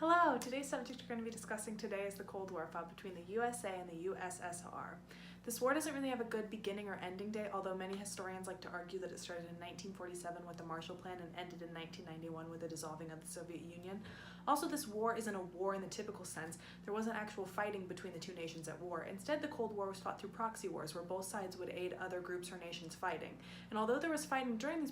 Hello! Today's subject we're going to be discussing today is the Cold War fought between the USA and the USSR. This war doesn't really have a good beginning or ending date, although many historians like to argue that it started in 1947 with the Marshall Plan and ended in 1991 with the dissolving of the Soviet Union. Also, this war isn't a war in the typical sense. There wasn't actual fighting between the two nations at war. Instead, the Cold War was fought through proxy wars, where both sides would aid other groups or nations fighting. And although there was fighting during these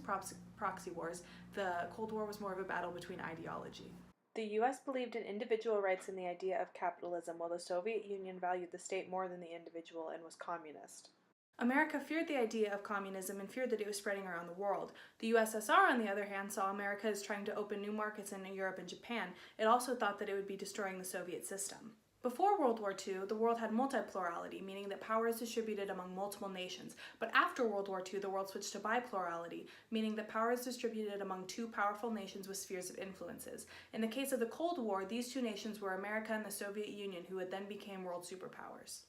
proxy wars, the Cold War was more of a battle between ideology. The US believed in individual rights and the idea of capitalism, while the Soviet Union valued the state more than the individual and was communist. America feared the idea of communism and feared that it was spreading around the world. The USSR, on the other hand, saw America as trying to open new markets in Europe and Japan. It also thought that it would be destroying the Soviet system. Before World War II, the world had multiplurality, meaning that power is distributed among multiple nations. But after World War II, the world switched to biplurality, meaning that power is distributed among two powerful nations with spheres of influences. In the case of the Cold War, these two nations were America and the Soviet Union, who would then become world superpowers.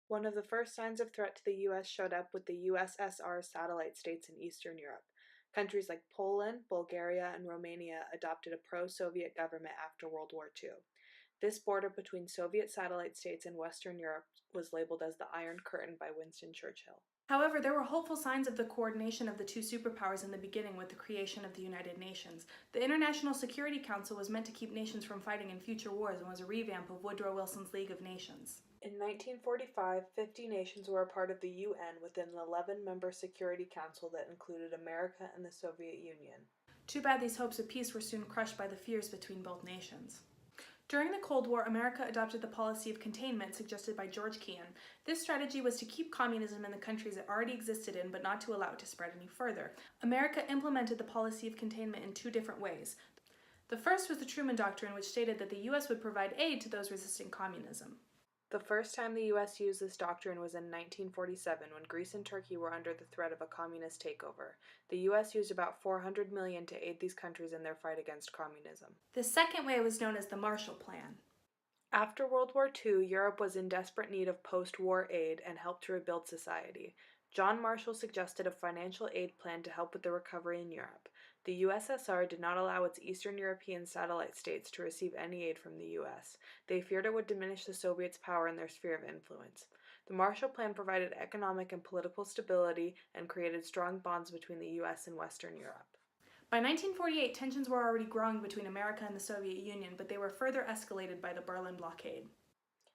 One of the first signs of threat to the US showed up with the USSR satellite states in Eastern Europe. Countries like Poland, Bulgaria, and Romania adopted a pro-Soviet government after World War II. This border between Soviet satellite states and Western Europe was labeled as the Iron Curtain by Winston Churchill. However, there were hopeful signs of the coordination of the two superpowers in the beginning with the creation of the United Nations. The International Security Council was meant to keep nations from fighting in future wars and was a revamp of Woodrow Wilson's League of Nations. In 1945, 50 nations were a part of the UN within an 11-member Security Council that included America and the Soviet Union. Too bad these hopes of peace were soon crushed by the fears between both nations. During the Cold War, America adopted the policy of containment suggested by George Kennan. This strategy was to keep communism in the countries it already existed in, but not to allow it to spread any further. America implemented the policy of containment in two different ways. The first was the Truman Doctrine, which stated that the U.S. would provide aid to those resisting communism. The first time the U.S. used this doctrine was in 1947, when Greece and Turkey were under the threat of a communist takeover. The U.S. used about $400 million to aid these countries in their fight against communism. The second way was known as the Marshall Plan. After World War II, Europe was in desperate need of post-war aid and help to rebuild society. John Marshall suggested a financial aid plan to help with the recovery in Europe. The USSR did not allow its Eastern European satellite states to receive any aid from the US. They feared it would diminish the Soviets' power in their sphere of influence. The Marshall Plan provided economic and political stability and created strong bonds between the US and Western Europe. By 1948, tensions were already growing between America and the Soviet Union, but they were further escalated by the Berlin blockade.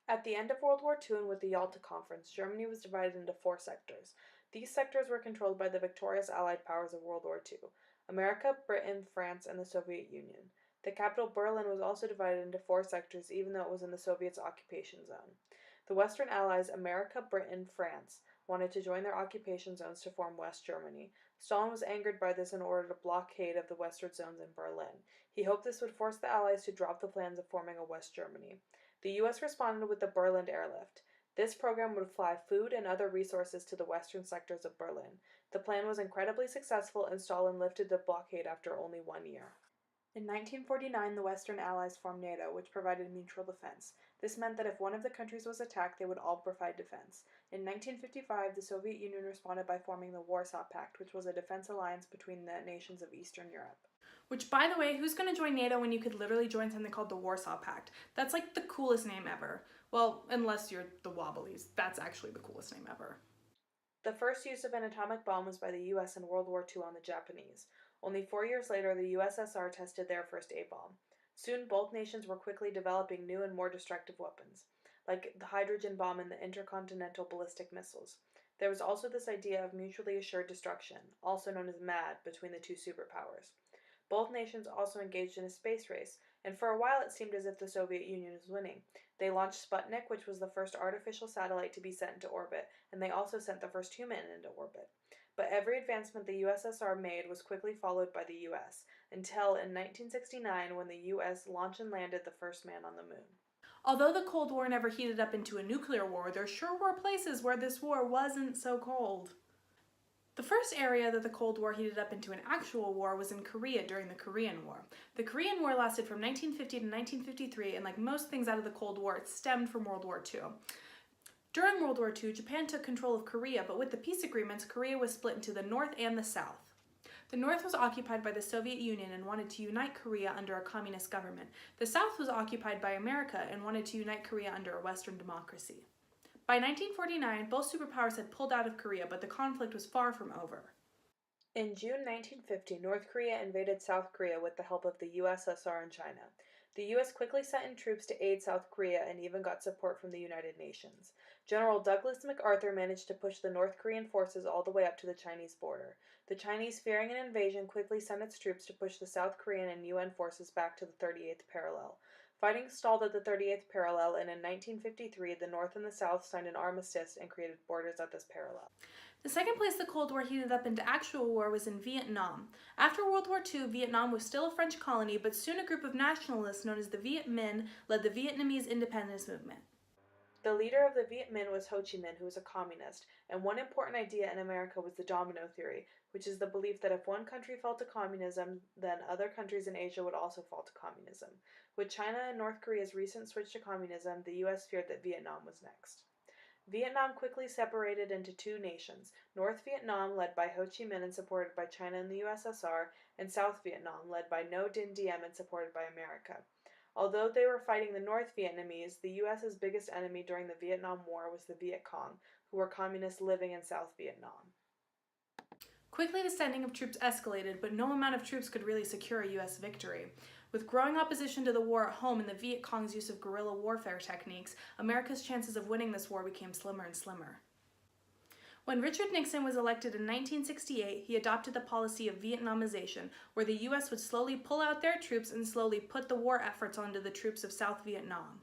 At the end of World War II and with the Yalta Conference, Germany was divided into four sectors. These sectors were controlled by the victorious Allied powers of World War II: America, Britain, France, and the Soviet Union. The capital Berlin was also divided into four sectors, even though it was in the Soviets' occupation zone. The Western Allies, America, Britain, France, wanted to join their occupation zones to form West Germany. Stalin was angered by this and ordered a blockade of the western zones in Berlin. He hoped this would force the Allies to drop the plans of forming a West Germany. The U.S. responded with the Berlin Airlift. This program would fly food and other resources to the western sectors of Berlin. The plan was incredibly successful, and Stalin lifted the blockade after only 1 year. In 1949, the Western Allies formed NATO, which provided mutual defense. This meant that if one of the countries was attacked, they would all provide defense. In 1955, the Soviet Union responded by forming the Warsaw Pact, which was a defense alliance between the nations of Eastern Europe. Which, by the way, who's going to join NATO when you could literally join something called the Warsaw Pact? That's like the coolest name ever. Well, unless you're the Wobblies. That's actually the coolest name ever. The first use of an atomic bomb was by the US in World War II on the Japanese. Only 4 years later, the USSR tested their first A-bomb. Soon, both nations were quickly developing new and more destructive weapons, like the hydrogen bomb and the intercontinental ballistic missiles. There was also this idea of mutually assured destruction, also known as MAD, between the two superpowers. Both nations also engaged in a space race, and for a while it seemed as if the Soviet Union was winning. They launched Sputnik, which was the first artificial satellite to be sent into orbit, and they also sent the first human into orbit. But every advancement the USSR made was quickly followed by the US, until in 1969 when the US launched and landed the first man on the moon. Although the Cold War never heated up into a nuclear war, there sure were places where this war wasn't so cold. The first area that the Cold War heated up into an actual war was in Korea during the Korean War. The Korean War lasted from 1950 to 1953, and like most things out of the Cold War, it stemmed from World War II. During World War II, Japan took control of Korea, but with the peace agreements, Korea was split into the North and the South. The North was occupied by the Soviet Union and wanted to unite Korea under a communist government. The South was occupied by America and wanted to unite Korea under a Western democracy. By 1949, both superpowers had pulled out of Korea, but the conflict was far from over. In June 1950, North Korea invaded South Korea with the help of the USSR and China. The U.S. quickly sent in troops to aid South Korea and even got support from the United Nations. General Douglas MacArthur managed to push the North Korean forces all the way up to the Chinese border. The Chinese, fearing an invasion, quickly sent its troops to push the South Korean and UN forces back to the 38th parallel. Fighting stalled at the 38th parallel, and in 1953, the North and the South signed an armistice and created borders at this parallel. The second place the Cold War heated up into actual war was in Vietnam. After World War II, Vietnam was still a French colony, but soon a group of nationalists known as the Viet Minh led the Vietnamese independence movement. The leader of the Viet Minh was Ho Chi Minh, who was a communist, and one important idea in America was the domino theory, which is the belief that if one country fell to communism, then other countries in Asia would also fall to communism. With China and North Korea's recent switch to communism, the U.S. feared that Vietnam was next. Vietnam quickly separated into two nations, North Vietnam, led by Ho Chi Minh and supported by China and the USSR, and South Vietnam, led by Ngo Dinh Diem and supported by America. Although they were fighting the North Vietnamese, the U.S.'s biggest enemy during the Vietnam War was the Viet Cong, who were communists living in South Vietnam. Quickly, the sending of troops escalated, but no amount of troops could really secure a U.S. victory. With growing opposition to the war at home and the Viet Cong's use of guerrilla warfare techniques, America's chances of winning this war became slimmer and slimmer. When Richard Nixon was elected in 1968, he adopted the policy of Vietnamization, where the U.S. would slowly pull out their troops and slowly put the war efforts onto the troops of South Vietnam.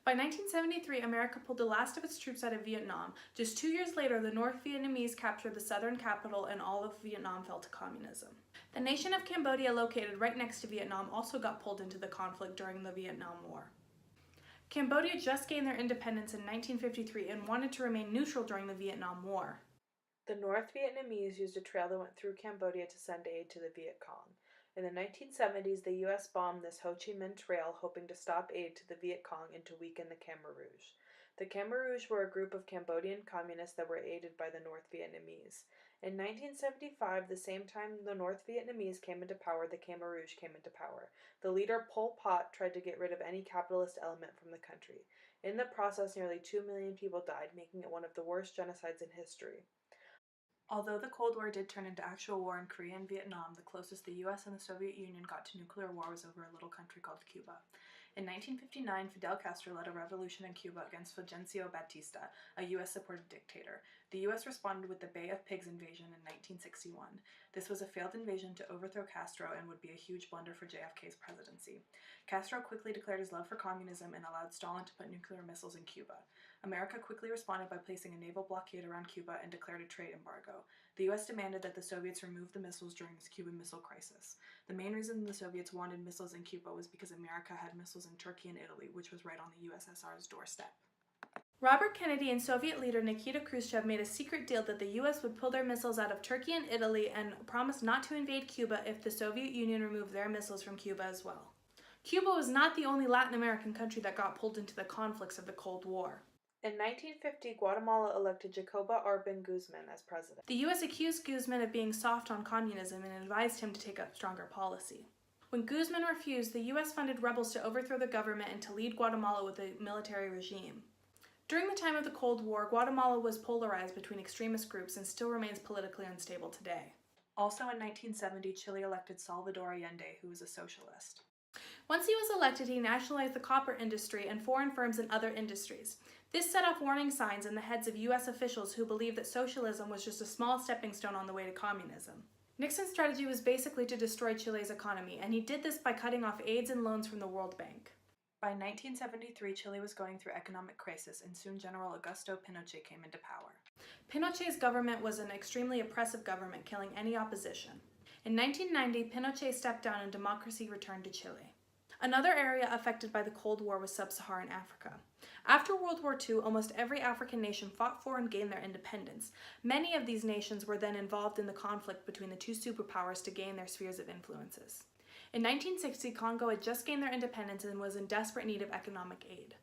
By 1973, America pulled the last of its troops out of Vietnam. Just 2 years later, the North Vietnamese captured the southern capital and all of Vietnam fell to communism. The nation of Cambodia, located right next to Vietnam, also got pulled into the conflict during the Vietnam War. Cambodia just gained their independence in 1953 and wanted to remain neutral during the Vietnam War. The North Vietnamese used a trail that went through Cambodia to send aid to the Viet Cong. In the 1970s, the U.S. bombed this Ho Chi Minh Trail, hoping to stop aid to the Viet Cong and to weaken the Khmer Rouge. The Khmer Rouge were a group of Cambodian communists that were aided by the North Vietnamese. In 1975, the same time the North Vietnamese came into power, the Khmer Rouge came into power. The leader, Pol Pot, tried to get rid of any capitalist element from the country. In the process, nearly 2 million people died, making it one of the worst genocides in history. Although the Cold War did turn into actual war in Korea and Vietnam, the closest the US and the Soviet Union got to nuclear war was over a little country called Cuba. In 1959, Fidel Castro led a revolution in Cuba against Fulgencio Batista, a US-supported dictator. The US responded with the Bay of Pigs invasion in 1961. This was a failed invasion to overthrow Castro and would be a huge blunder for JFK's presidency. Castro quickly declared his love for communism and allowed Stalin to put nuclear missiles in Cuba. America quickly responded by placing a naval blockade around Cuba and declared a trade embargo. The US demanded that the Soviets remove the missiles during this Cuban Missile Crisis. The main reason the Soviets wanted missiles in Cuba was because America had missiles in Turkey and Italy, which was right on the USSR's doorstep. Robert Kennedy and Soviet leader Nikita Khrushchev made a secret deal that the U.S. would pull their missiles out of Turkey and Italy and promised not to invade Cuba if the Soviet Union removed their missiles from Cuba as well. Cuba was not the only Latin American country that got pulled into the conflicts of the Cold War. In 1950, Guatemala elected Jacobo Arbenz Guzman as president. The U.S. accused Guzman of being soft on communism and advised him to take up stronger policy. When Guzman refused, the U.S. funded rebels to overthrow the government and to lead Guatemala with a military regime. During the time of the Cold War, Guatemala was polarized between extremist groups and still remains politically unstable today. Also in 1970, Chile elected Salvador Allende, who was a socialist. Once he was elected, he nationalized the copper industry and foreign firms in other industries. This set off warning signs in the heads of U.S. officials who believed that socialism was just a small stepping stone on the way to communism. Nixon's strategy was basically to destroy Chile's economy, and he did this by cutting off aids and loans from the World Bank. By 1973, Chile was going through economic crisis, and soon General Augusto Pinochet came into power. Pinochet's government was an extremely oppressive government, killing any opposition. In 1990, Pinochet stepped down and democracy returned to Chile. Another area affected by the Cold War was sub-Saharan Africa. After World War II, almost every African nation fought for and gained their independence. Many of these nations were then involved in the conflict between the two superpowers to gain their spheres of influences. In 1960, Congo had just gained their independence and was in desperate need of economic aid.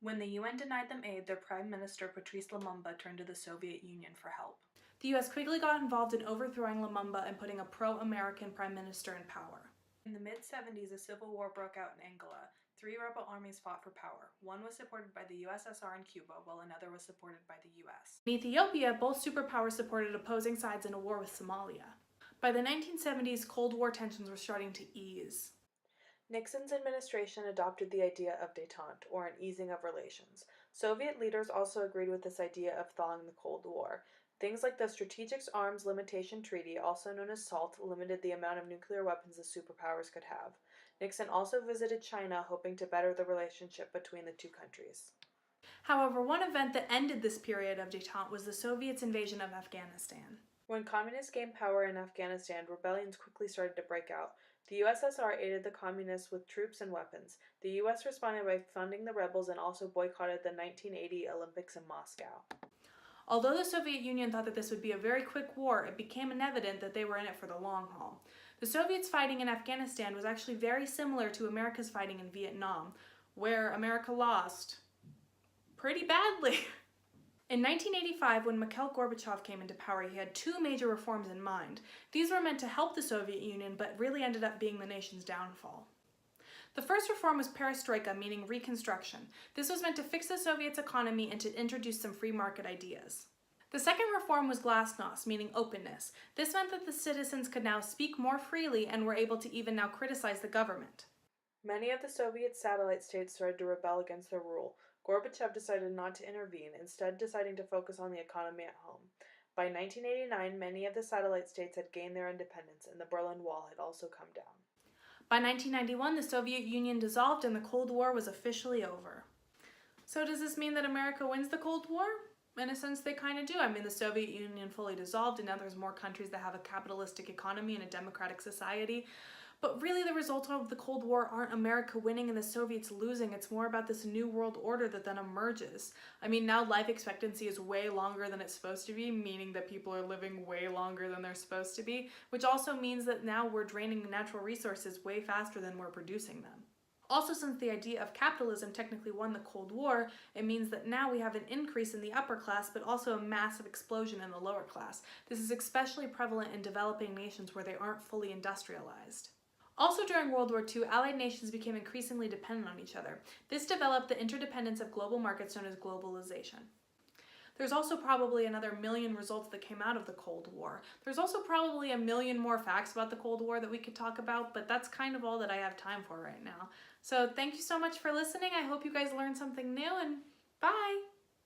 When the UN denied them aid, their Prime Minister Patrice Lumumba turned to the Soviet Union for help. The US quickly got involved in overthrowing Lumumba and putting a pro-American prime minister in power. In the mid-70s, a civil war broke out in Angola. 3 rebel armies fought for power. One was supported by the USSR and Cuba, while another was supported by the US. In Ethiopia, both superpowers supported opposing sides in a war with Somalia. By the 1970s, Cold War tensions were starting to ease. Nixon's administration adopted the idea of détente, or an easing of relations. Soviet leaders also agreed with this idea of thawing the Cold War. Things like the Strategic Arms Limitation Treaty, also known as SALT, limited the amount of nuclear weapons the superpowers could have. Nixon also visited China, hoping to better the relationship between the two countries. However, one event that ended this period of détente was the Soviets' invasion of Afghanistan. When communists gained power in Afghanistan, rebellions quickly started to break out. The USSR aided the communists with troops and weapons. The US responded by funding the rebels and also boycotted the 1980 Olympics in Moscow. Although the Soviet Union thought that this would be a very quick war, it became evident that they were in it for the long haul. The Soviets fighting in Afghanistan was actually very similar to America's fighting in Vietnam, where America lost pretty badly. In 1985, when Mikhail Gorbachev came into power, he had 2 major reforms in mind. These were meant to help the Soviet Union, but really ended up being the nation's downfall. The first reform was perestroika, meaning reconstruction. This was meant to fix the Soviets' economy and to introduce some free market ideas. The second reform was glasnost, meaning openness. This meant that the citizens could now speak more freely and were able to even now criticize the government. Many of the Soviet satellite states started to rebel against their rule. Gorbachev decided not to intervene, instead deciding to focus on the economy at home. By 1989, many of the satellite states had gained their independence, and the Berlin Wall had also come down. By 1991, the Soviet Union dissolved and the Cold War was officially over. So does this mean that America wins the Cold War? In a sense, they kind of do. I mean, the Soviet Union fully dissolved, and now there's more countries that have a capitalistic economy and a democratic society. But really, the results of the Cold War aren't America winning and the Soviets losing. It's more about this new world order that then emerges. I mean, now life expectancy is way longer than it's supposed to be, meaning that people are living way longer than they're supposed to be, which also means that now we're draining natural resources way faster than we're producing them. Also, since the idea of capitalism technically won the Cold War, it means that now we have an increase in the upper class, but also a massive explosion in the lower class. This is especially prevalent in developing nations where they aren't fully industrialized. Also during World War II, Allied nations became increasingly dependent on each other. This developed the interdependence of global markets known as globalization. There's also probably another million results that came out of the Cold War. There's also probably a million more facts about the Cold War that we could talk about, but that's kind of all that I have time for right now. So thank you so much for listening. I hope you guys learned something new, and bye!